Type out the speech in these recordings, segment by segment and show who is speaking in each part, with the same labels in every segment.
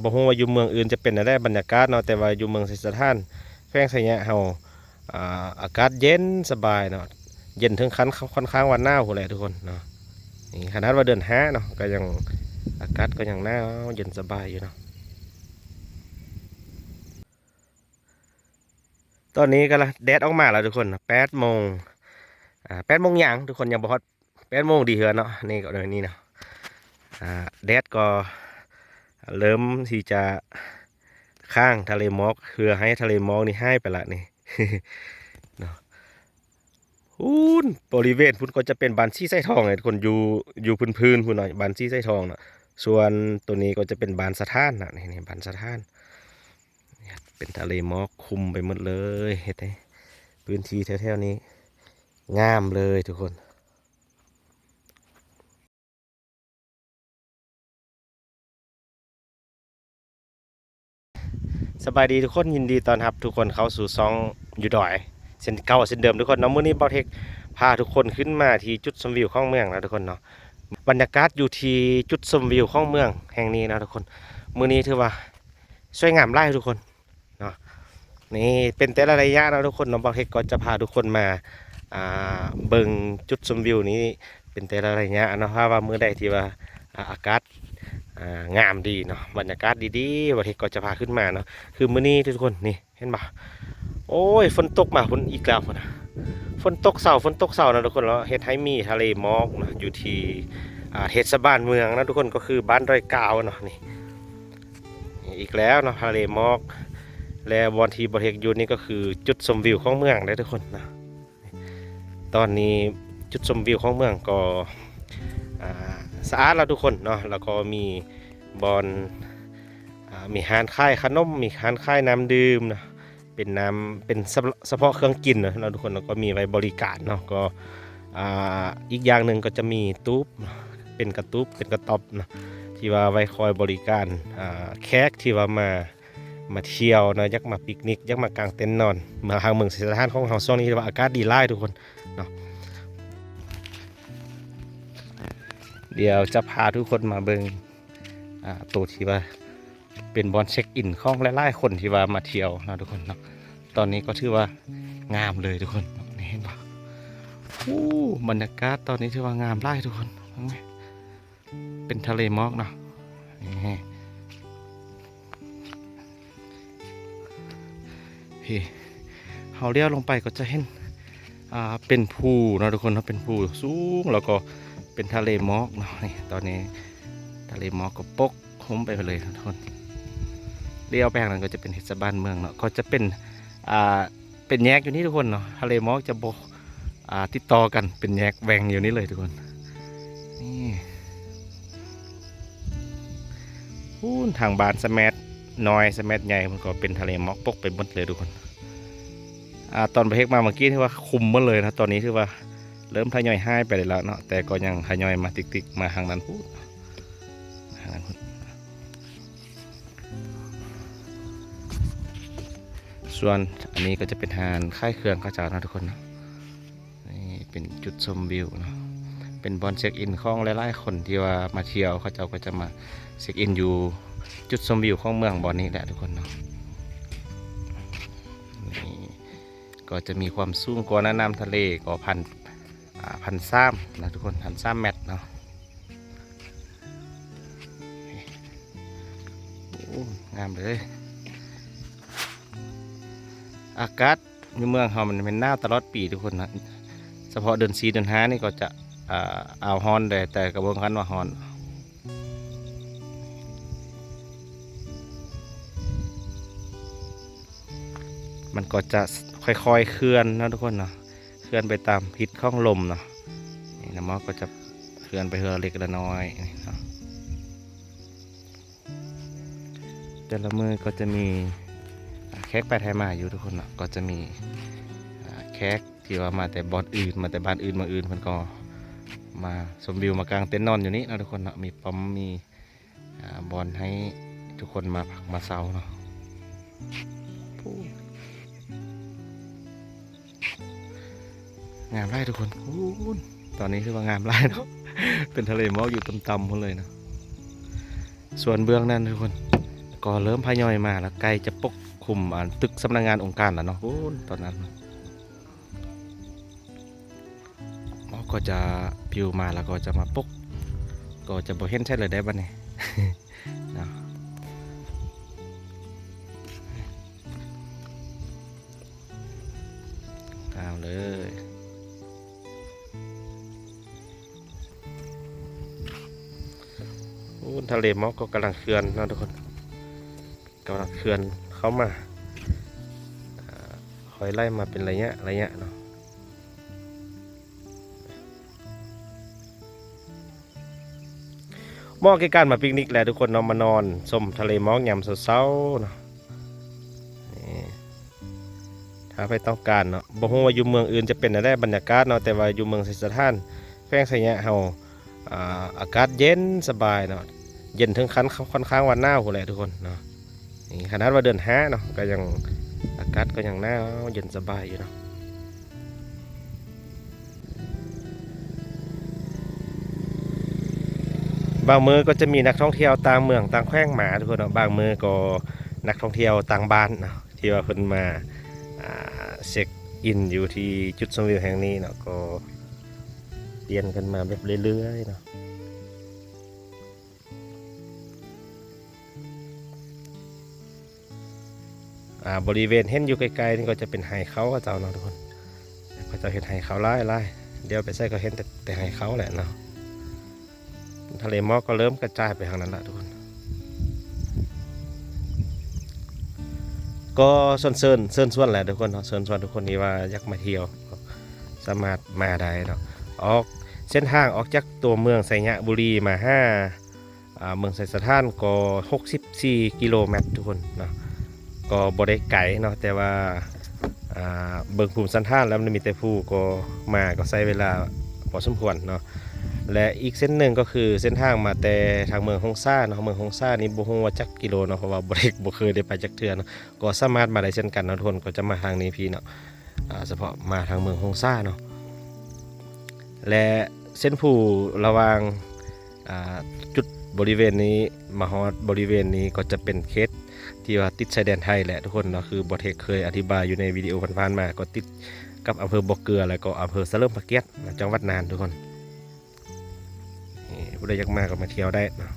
Speaker 1: บ่ฮู้ว่าอยู่เมืองอื่นจะเป็นอะไรบรรยากาศเนาะแต่ว่าอยู่เมืองไสสถานแขวงไสยะเฮาอากาศเย็นสบายเนาะเย็นถึงขั้นค่อนข้างว่าหนาวพุ่นแหละทุกคนเนาะนี่ขนาดว่าเดือน5เนาะก็ยังอากาศก็ยังหนาวเย็นสบายอยู่เนาะตอนนี้ก็ละแดดออกมาแล้วทุกคน8 โมง8 โมงหยังทุกคนยังบ่ฮอด8 โมงดีเหือเนาะนี่ก็เดี๋ยวนี้เนาะแดดก็เริ่มที่จะข้างทะเลหมอกเพื่อให้ทะเลหมอกนี่ให้ไปละนี่ เนาะพูนบริเวณพุ่นก็จะเป็นบานซี่ไส้ทองไงคนอยู่พื้นพุ่นหน่อยบานซี่ไส้ทองเนาะส่วนตัวนี้ก็จะเป็นบานสะท้านนะนี่บานสะท้านเป็นทะเลหมอกคุมไปหมดเลยเห็นไหมพื้นที่แถวๆนี้งามเลยทุกคนสบายดีทุกคนยินดีต้อนรับทุกคนเข้าสู่ซองอยู่ดอยเส้นเก่าเส้นเดิมทุกคนเนาะมื้อนี้เบาเทคพาทุกคนขึ้นมาที่จุดชมวิวของเมืองนะทุกคนเนาะบรรยากาศอยู่ที่จุดชมวิวของเมืองแห่งนี้นะทุกคนมื้อนี้ถือว่าสวยงามไล่ทุกคนเนาะนี่เป็นแต่ละระยะนะทุกคนเนาะเบาเทคก็จะพาทุกคนมาเบิ่งจุดชมวิวนี้เป็นแต่ละระยะเนาะว่ามื้อใดที่ว่าอากาศงามดีเนาะบรรยากาศดีๆวันที่ก็จะพาขึ้นมาเนาะคือมื้อนี้ทุกคนนี่เห็นปะโอ้ยฝนตกมาฝนอีกแล้วนะฝนตกเสานะทุกคนแล้วเฮ็ดให้มีทะเลหมอกนะอยู่ที่เทศบาลเมืองนะทุกคนก็คือบ้านดอยกาวเนาะนี่อีกแล้วเนาะทะเลหมอกและบอนที่บริเวณอยู่นี่ก็คือจุดชมวิวของเมืองเลยทุกคนนะตอนนี้จุดชมวิวของเมืองก็อ่าสะอาดแล้วทุกคนเนาะแล้วก็มีบอนมีร้านค่ายขนมมีร้านค่ายน้ำดื่มนะเป็นน้ำเป็นเฉพาะเครื่องกินนะทุกคนแล้วก็มีไว้บริการเนาะก็อีกอย่างหนึ่งก็จะมีตู้เป็นกระตุ๊บเป็นกระต๊อบนะที่ว่าไว้คอยบริการแขกที่ว่ามาเที่ยวนะยักมาปิกนิกยักมากางเต็นท์นอนมาทางเมืองศรีสะเกษของเราช่วงนี้ว่าอากาศดีไล่ทุกคนเนาะเดี๋ยวจะพาทุกคนมาเบิ่งตัวที่ว่าเป็นบอลเช็คอินของหลายๆคนที่ว่ามาเที่ยวนะทุกคนเนาะตอนนี้ก็ถือว่างามเลยทุกคนนี่เห็นปะบรรยากาศตอนนี้ถือว่างามไล่ทุกคนเป็นทะเลหมอกเนาะพี่เขาเลี้ยวลงไปก็จะเห็นเป็นภูนะทุกคนเนาะเป็นภูสูงแล้วก็เป็นทะเลหมอกเนาะนี่ตอนนี้ทะเลหมอกก็ปกคลุมไปเลยทุกคนเลี้ยวไปทางนั้นก็จะเป็นเทศบาลเมืองเนาะก็จะเป็นเป็นแยกอยู่นี่ทุกคนเนาะทะเลหมอกจะบกติดต่อกันเป็นแยกแหวงอยู่นี่เลยทุกคนนี่ทางบ้านสแมทน้อยสแมทใหญ่มันก็เป็นทะเลหมอกปกไปหมดเลยทุกคนตอนไปเฮกมาเมื่อกี้ที่ว่าคุมหมดเลยนะตอนนี้ที่ว่าเริ่มทยอยหายไปแล้วเนาะแต่ก็ยังทยอยมาติ๊กๆมาทางนั้นพูดส่วนอันนี้ก็จะเป็นหานค่ายเครื่องข้าเจ้านะทุกคนนะนี่เป็นจุดชมวิวเนาะเป็นบอลเช็คอินของหลายๆคนที่ว่ามาเที่ยวข้าเจ้าก็จะมาเช็คอินอยู่จุดชมวิวของเมืองบอลนี้แหละทุกคนเนาะนี่ก็จะมีความสูงกว่าน้ำทะเลก็1,300นะทุกคน1,300 เมตรเนาะงามเลยอากาศในเมืองเรามันเป็นหน้าตลอดปีทุกคนนะเฉพาะเดือน4เดือน5นี่ก็จะเอาฮอนแต่กระบวนการว่าฮอนมันก็จะค่อยๆเคลื่อนนะทุกคนเนาะเคลื่อนไปตามทิศของลมเนาะนี่น้ำมันก็จะเคลื่อนไปเฮือเล็กละน้อยเนาะแต่ละมือก็จะมีแขกไปไทยมาอยู่ทุกคนเนาะก็จะมีแขกที่ว่ามาแต่บอนอื่นมาแต่บ้านอื่นมาอื่นมันก็มาชมวิวมากางเต็นท์นอนอยู่นี่นะทุกคนเนาะมีปั๊มมีบอลให้ทุกคนมาพักมาเซาเนาะงามไร่ทุกคนตอนนี้คือว่างามไร่เนาะเป็นทะเลหมอกอยู่ต่ำๆหมดเลยนะส่วนเบื้องนั้นทุกคน ก็เริ่มพยอยมาแล้วใกล้จะปกคลุมตึกสำนักงานองค์การแล้วเนาะตอนนั้นหมอก็จะปิวมาแล้วก็จะมาปกก็จะบ่เห็นใช่เลยได้บ้านี่ เนาะตามเลยทะเลหมอกก็กำลังเคลื่อนนะทุกคนกำลังเคลื่อนเข้ามาคอยไล่มาเป็นระยะเนาะหมอกใกล้ๆมาปิกนิกแหละทุกคนเนาะมานอนชมทะเลหมอกยามเช้าๆเนาะถ้าไปต้องการเนาะบ่ฮู้ว่าอยู่เมืองอื่นจะเป็นอะไรบรรยากาศเนาะแต่ว่าอยู่เมืองไสสถานแขวงไสยะเฮาอากาศเย็นสบายเนาะเย็นถึงค่อนข้างวันหนาวพุ่นแหละทุกคนเนาะนี่ขนาดว่าเดือน5เนาะก็ยังอากาศก็ยังหนาวเย็นสบายอยู่เนาะบางมื้อก็จะมีนักท่องเที่ยวต่างเมืองต่างแขวงมาทุกคนเนาะบางมื้อก็นักท่องเที่ยวต่างบ้านเนาะที่ว่าเพิ่นมาเช็คอินอยู่ที่จุดชมวิวแห่งนี้เนาะก็เปลี่ยนกันมาแบบเรื่อยๆเนาะบริเวณเห็นอยู่ไกลๆนี่ก็จะเป็นไฮเขาเจ้าเนาะทุกคนก็จะเห็นไฮเขาไล่เดี๋ยวไปใส่ก็เห็นแต่ไฮเขาแหละเนาะทะเลหมอกก็เริ่มกระจายไปทางนั้นละทุกคนก็เชิญชวนแหละทุกคนเนาะเชิญชวนทุกคนนี้ว่าอยากมาเที่ยวสามารถมาได้เนาะออกเส้นทางออกจากตัวเมืองไสยบุรีมาเมืองไสสถานก็64กิโลเมตรทุกคนเนาะก็บ่ได้ไกลเนาะแต่ว่าเบิ่งภูมิสันฐานแล้วมันมีแต่ผู้ก็มาก็ใช้เวลาพอสมควรเนาะและอีกเส้นหนึ่งก็คือเส้นทางมาแต่ทางเมืองฮงซ่าเนาะเมืองฮงซ่านี่บ่ฮู้ว่าจักกิโลเนาะเพราะว่าบ่เคยได้ไปจักเทื่อเนาะก็สามารถมาได้เช่นกันเนาะทุกคนก็จะมาทางนี้พี่เนาะเฉพาะมาทางเมืองฮงซ่าเนาะและเส้นผู้ระหว่างจุดบริเวณนี้มาฮอดบริเวณนี้ก็จะเป็นเขตที่ว่าติดชายแดนไทยแหละทุกคนเนาะคือบอเทคเคยอธิบายอยู่ในวิดีโอผ่านๆมาก็ติดกับอำเภอบ่อเกลือแล้วก็อำเภอสะเลิ่มพะเกียดจังหวัดน่านทุกคนผู้ใดอยากมาก็มาเที่ยวได้นะ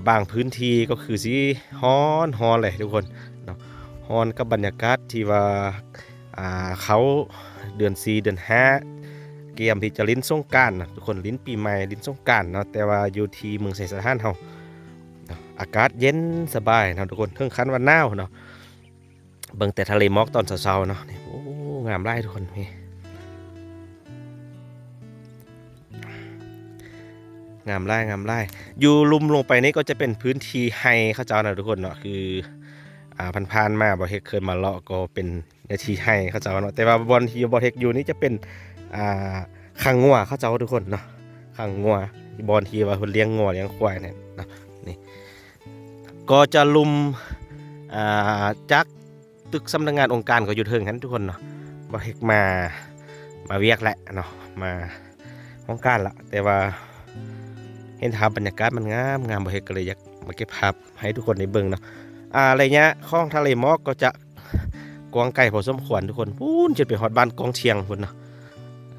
Speaker 1: บางพื้นที่ก็คือสิฮ้อนเลยทุกคนเนาะฮ้อนกับบรรยากาศที่ว่าเขาเดือน4เดือน5เกียมที่จะลิ้นสงกรานต์นะทุกคนลิ้นปีใหม่ลิ้นสงกรานต์เนาะแต่ว่าอยู่ที่เมืองไสสถานเฮาอากาศเย็นสบายนะทุกคนถึงขั้นว่าหนาวเนาะเบิ่งแต่ทะเลหมอกตอนเช้าๆเนาะโอ้งามหลายทุกคนนี่งามไร่อยู่ลุมลงไปนี่ก็จะเป็นพื้นที่ไฮเขาเจ้านะทุกคนเนาะคือผ่านๆมาบ่เฮกเคยมาเลาะก็เป็นในที่ไฮเขาเจ้าเนาะแต่ว่าบอนที่บ่เฮกอยู่นี่จะเป็นขังงัวเขาเจ้าทุกคนเนาะขังงัวบอนที่ว่าเพิ่นเลี้ยงงัวเลี้ยงควายเนี่ยเนาะนี่ก็จะลุมจักตึกสำนักงานองค์การก็อยู่เทิงกันทุกคนเนาะบ่เฮกมาเวียกแหละเนาะมาองค์การละแต่ว่าเห็นภาพบรรยากาศมันงามบ่เฮ็ดก็เลยอยากมาเก็บภาพให้ทุกคนได้เบิ่งเนาะอะไรเงี้ยคลองทะเลหมอกก็จะกว้างไกลพอสมควรทุกคนพูนจนไปฮอดบ้านกองเชียงพุ่นเนาะ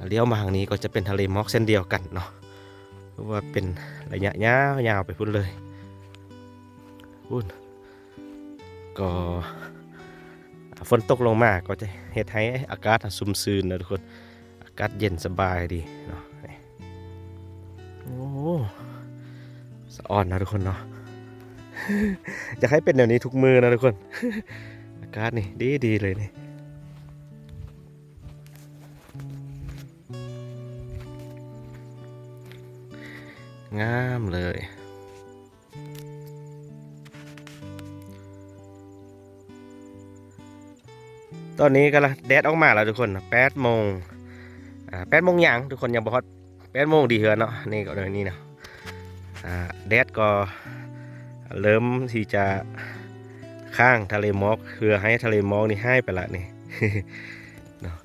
Speaker 1: เลี้ยวมาทางนี้ก็จะเป็นทะเลหมอกเส้นเดียวกันเนาะเพราะว่าเป็นระยะยาวไปพุ่นเลยพุ่นก็ฝนตกลงมาก็จะเฮ็ดให้อากาศซุ่มซื่นนะทุกคนอากาศเย็นสบายดีเนาะโอ้สะอ่อนนะทุกคนเนาะ อยากให้เป็นแบบนี้ทุกมือนะทุกคน อากาศนี่ดีเลยนี่งามเลยตอนนี้กำลังแดดออกมาแล้วทุกคน8 โมง8 โมงอย่างทุกคนยังบอกว่า8 โมงดีเหรอเนาะนี่ก็เลยนี่เนาะแดดก็เริ่มที่จะข้างทะเลหมอกเพื่อให้ทะเลหมอกนี่ให้ไปละนี่ เนาะ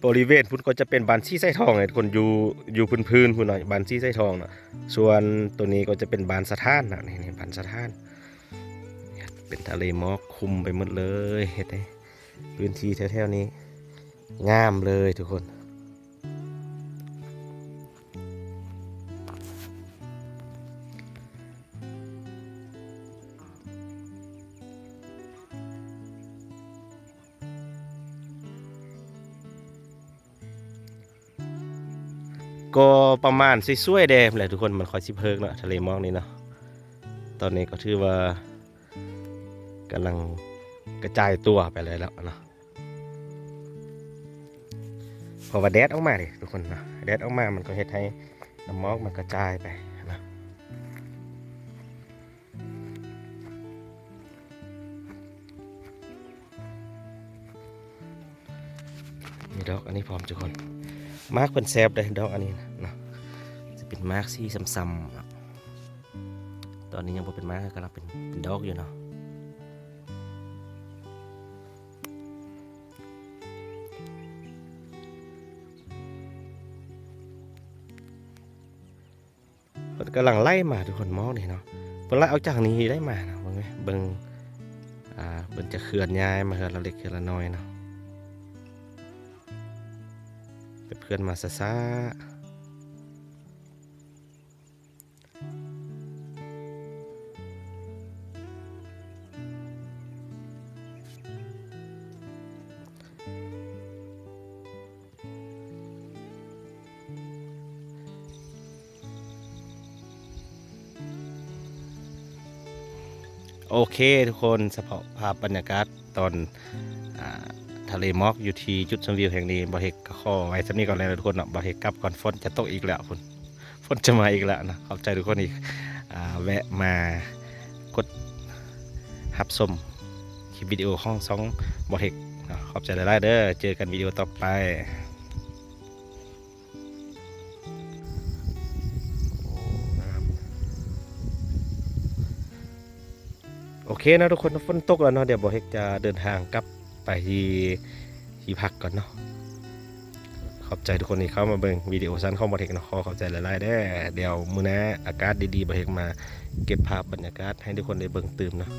Speaker 1: บริเวณพุ่นก็จะเป็นบานซี่ไส้ทองเลยทุกคนอยู่พื้นพุ่นหน่อยบานซี่ไส้ทองเนาะส่วนตัวนี้ก็จะเป็นบานสะท้านนะนี่บานสะท้านเป็นทะเลหมอกคุมไปหมดเลยเห็นไหมพื้นที่แถวๆนี้งามเลยทุกคนก็ประมาณสวยๆแดงแหละทุกคนมันคอยสิเพิกเนาะทะเลหมอกนี่เนาะตอนนี้ก็ถือว่ากำลังกระจายตัวไปเลยแล้วเนาะพอว่าแดดออกมาดิทุกคนเนาะแดดออกมามันก็เฮ็ดให้น้ำหมอกมันกระจายไปนะมีดอกอันนี้พร้อมทุกคนมาร์กเป็นแซบเลยดอกอันนี้นะจะเป็นมาร์กสีซ้ำๆตอนนี้ยังบ่เป็นมาร์กกำลังเป็นดอกอยู่เนาะกำลังไล่มาทุกคนมองนี่เนาะเพิ่นไล่เอาจากนี้ได้มาเนาะเบิ่งเบิ่งจะเคลื่อนย้ายมาเฮือละเล็กเฮือละน้อยเนาะเป็นเพื่อนมาซ่าโอเคทุกคนสภาพบรรยากาศตอนทะเลหมอกอยู่ที่จุดชมวิวแห่งนี้บ่เฮกก็ขอไว้สำนี้ก่อนเลยทุกคนเนาะบ่เฮกกลับก่อนฝนจะตกอีกแล้วฝนจะมาอีกแล้วนะขอบใจทุกคนอีกแวะมากดรับชมคลิปวิดีโอของสองบ่เฮกขอบใจหลายๆเด้อเจอกันวิดีโอต่อไปโอเคนะทุกคนฝนตกแล้วเนาะเดี๋ยวบ่เฮกจะเดินทางกลับไปที่พักก่อนเนาะขอบใจทุกคนที่เข้ามาเบิ่งวิดีโอสั้นของบ่เฮกเนาะขอบใจหลายๆเด้อเดี๋ยวมื้อหน้าอากาศดีๆบ่เฮกมาเก็บภาพบรรยากาศให้ทุกคนได้เบิ่งตื่มเนาะ